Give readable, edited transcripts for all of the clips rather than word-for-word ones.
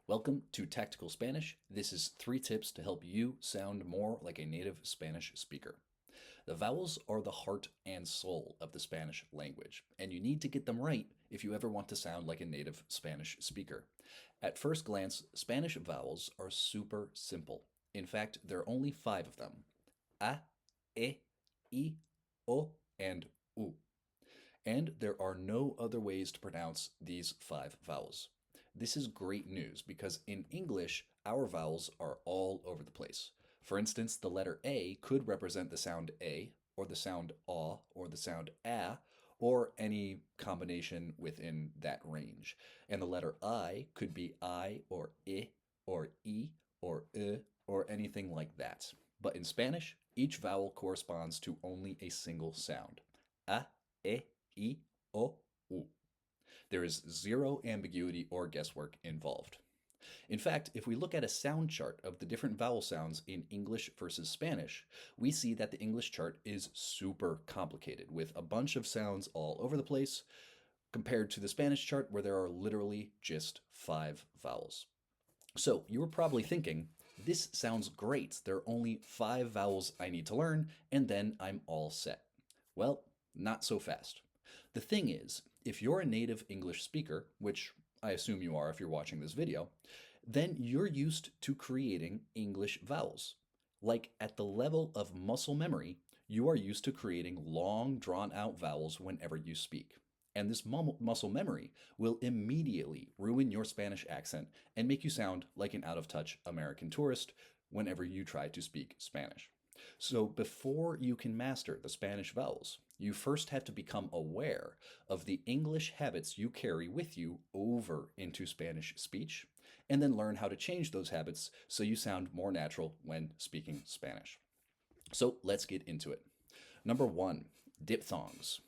Welcome to Tactical Spanish. This is 3 tips to help you sound more like a native Spanish speaker. The vowels are the heart and soul of the Spanish language, and you need to get them right if you ever want to sound like a native Spanish speaker. At first glance, Spanish vowels are super simple. In fact, there are only 5 of them: a, e, I, o, and u. And there are no other ways to pronounce these 5 vowels. This is great news because in English, our vowels are all over the place. For instance, the letter A could represent the sound A, or the sound A, or the sound A, or any combination within that range. And the letter I could be I, or I, or I, or or anything like that. But in Spanish, each vowel corresponds to only a single sound: a, e, I, o, u. There is zero ambiguity or guesswork involved. In fact, if we look at a sound chart of the different vowel sounds in English versus Spanish, we see that the English chart is super complicated with a bunch of sounds all over the place compared to the Spanish chart where there are literally just 5 vowels. So you were probably thinking, this sounds great. There are only 5 vowels I need to learn, and then I'm all set. Well, not so fast. The thing is, if you're a native English speaker, which I assume you are if you're watching this video, then you're used to creating English vowels. Like at the level of muscle memory, you are used to creating long, drawn out vowels whenever you speak. And this muscle memory will immediately ruin your Spanish accent and make you sound like an out of touch American tourist whenever you try to speak Spanish. So, before you can master the Spanish vowels, you first have to become aware of the English habits you carry with you over into Spanish speech, and then learn how to change those habits so you sound more natural when speaking Spanish. So, let's get into it. Number 1, diphthongs.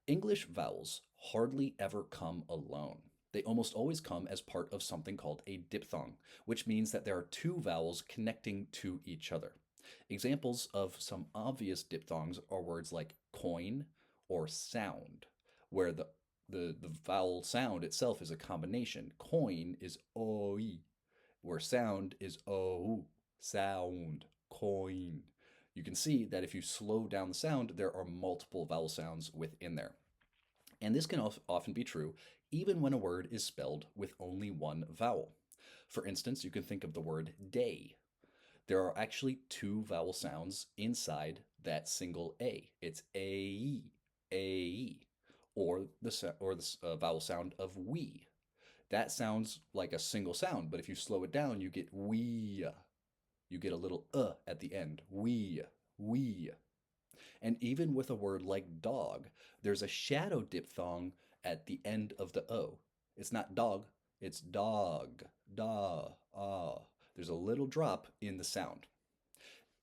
English vowels hardly ever come alone. They almost always come as part of something called a diphthong, which means that there are 2 vowels connecting to each other. Examples of some obvious diphthongs are words like coin or sound, where the vowel sound itself is a combination. Coin is oi, where sound is ou, sound, coin. You can see that if you slow down the sound, there are multiple vowel sounds within there. And this can often be true even when a word is spelled with only one vowel. For instance, you can think of the word day. There are actually 2 vowel sounds inside that single A. It's A, or the vowel sound of we. That sounds like a single sound, but if you slow it down, you get we. You get a little at the end. We. And even with a word like dog, there's a shadow diphthong at the end of the O. It's not dog, it's dog. Da, ah. There's a little drop in the sound.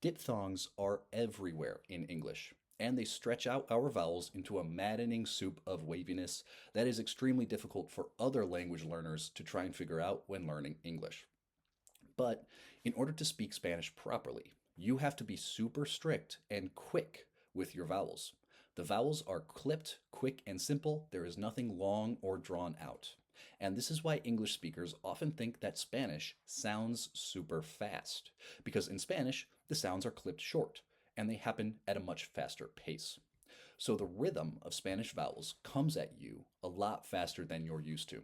Diphthongs are everywhere in English, and they stretch out our vowels into a maddening soup of waviness that is extremely difficult for other language learners to try and figure out when learning English. But in order to speak Spanish properly, you have to be super strict and quick with your vowels. The vowels are clipped, quick, and simple. There is nothing long or drawn out. And this is why English speakers often think that Spanish sounds super fast, because in Spanish, the sounds are clipped short and they happen at a much faster pace. So the rhythm of Spanish vowels comes at you a lot faster than you're used to.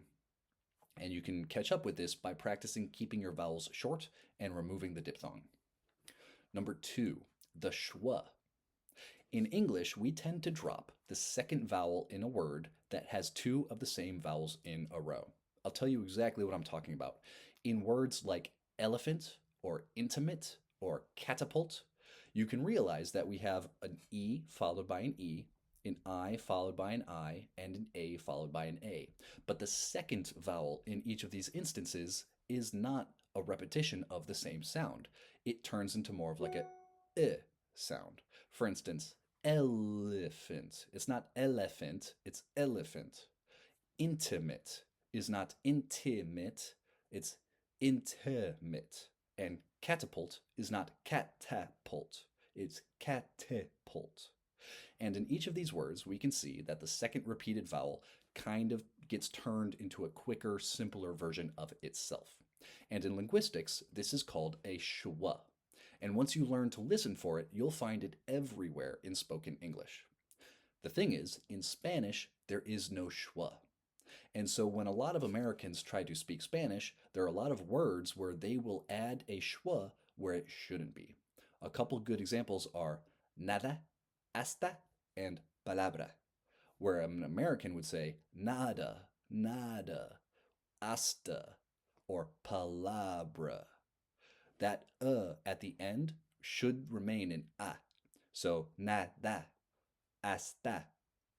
And you can catch up with this by practicing keeping your vowels short and removing the diphthong. Number 2, the schwa. In English, we tend to drop the second vowel in a word that has 2 of the same vowels in a row. I'll tell you exactly what I'm talking about. In words like elephant or intimate or catapult, you can realize that we have an E followed by an I followed by an I, and an A followed by an A. But the second vowel in each of these instances is not a repetition of the same sound. It turns into more of like a sound. For instance, elephant. It's not elephant, it's elephant. Intimate is not intimate, it's intimate. And catapult is not catapult, it's catapult. And in each of these words, we can see that the second repeated vowel kind of gets turned into a quicker, simpler version of itself. And in linguistics, this is called a schwa. And once you learn to listen for it, you'll find it everywhere in spoken English. The thing is, in Spanish, there is no schwa. And so when a lot of Americans try to speak Spanish, there are a lot of words where they will add a schwa where it shouldn't be. A couple good examples are nada, hasta, and palabra, where an American would say nada, nada, hasta, or palabra. That at the end should remain in a. So nada, hasta,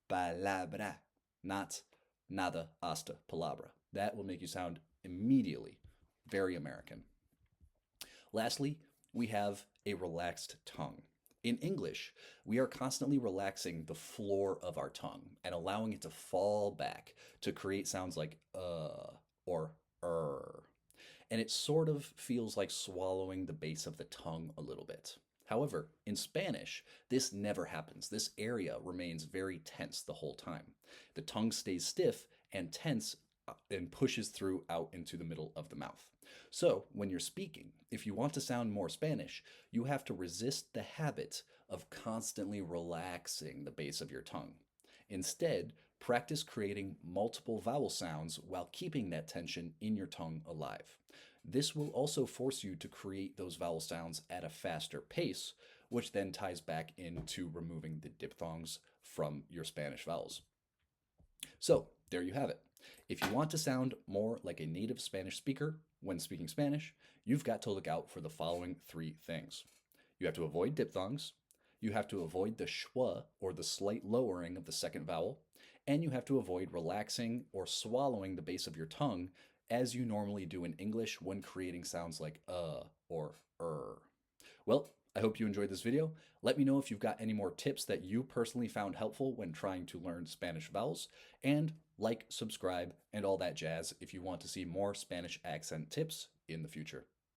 palabra, not nada, hasta, palabra. That will make you sound immediately very American. Lastly, we have a relaxed tongue. In English, we are constantly relaxing the floor of our tongue and allowing it to fall back to create sounds like or and it sort of feels like swallowing the base of the tongue a little bit. However, in Spanish, this never happens. This area remains very tense the whole time. The tongue stays stiff and tense and pushes through out into the middle of the mouth. So, when you're speaking, if you want to sound more Spanish, you have to resist the habit of constantly relaxing the base of your tongue. Instead, practice creating multiple vowel sounds while keeping that tension in your tongue alive. This will also force you to create those vowel sounds at a faster pace, which then ties back into removing the diphthongs from your Spanish vowels. So, there you have it. If you want to sound more like a native Spanish speaker when speaking Spanish, you've got to look out for the following three things. You have to avoid diphthongs, you have to avoid the schwa or the slight lowering of the second vowel, and you have to avoid relaxing or swallowing the base of your tongue as you normally do in English when creating sounds like or Well, I hope you enjoyed this video. Let me know if you've got any more tips that you personally found helpful when trying to learn Spanish vowels, and like, subscribe, and all that jazz if you want to see more Spanish accent tips in the future.